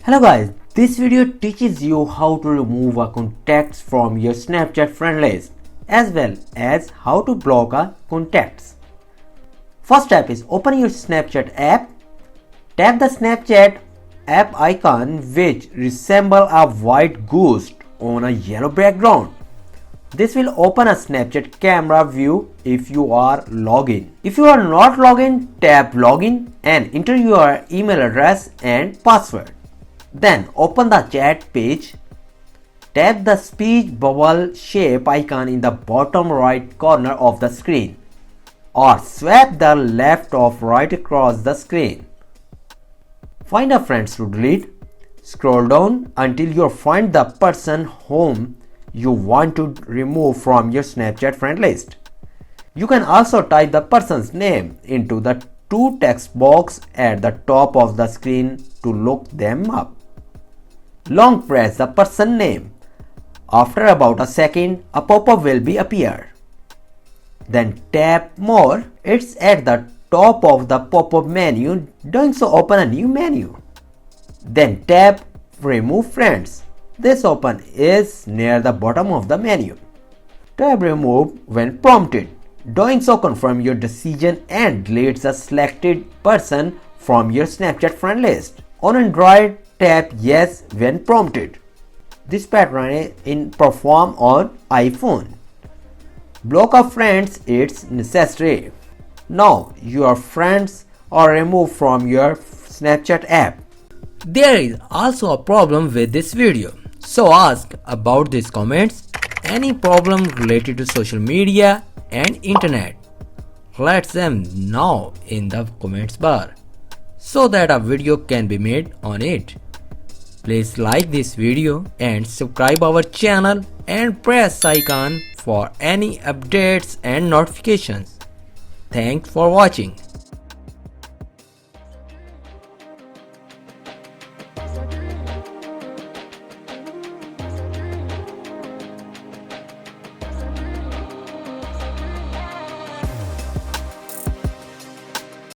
Hello guys, this video teaches you how to remove a contacts from your Snapchat friend list as well as how to block a contacts. First step is open your Snapchat app. Tap the Snapchat app icon which resembles a white ghost on a yellow background. This will open a Snapchat camera view if you are logged in. If you are not logged in, tap login and enter your email address and password. Then open the chat page. Tap the speech bubble shape icon in the bottom right corner of the screen or swipe the left or right across the screen. Find a friends to delete. Scroll down until you find the person whom you want to remove from your Snapchat friend list. You can also type the person's name into the two text box at the top of the screen to look them up. Long press the person name. After about a second, a pop-up will be appear. Then tap more. It's at the top of the pop-up menu. Doing so, open a new menu. Then tap remove friends. This option is near the bottom of the menu. Tap remove when prompted. Doing so, confirm your decision and delete the selected person from your Snapchat friend list. On Android, tap yes when prompted. This pattern is performed on iPhone. Block of friends is necessary. Now your friends are removed from your Snapchat app. There is also a problem with this video. So ask about these comments. Any problem related to social media and internet, let them know in the comments bar so that a video can be made on it. Please like this video and subscribe our channel and press icon for any updates and notifications. Thanks for watching.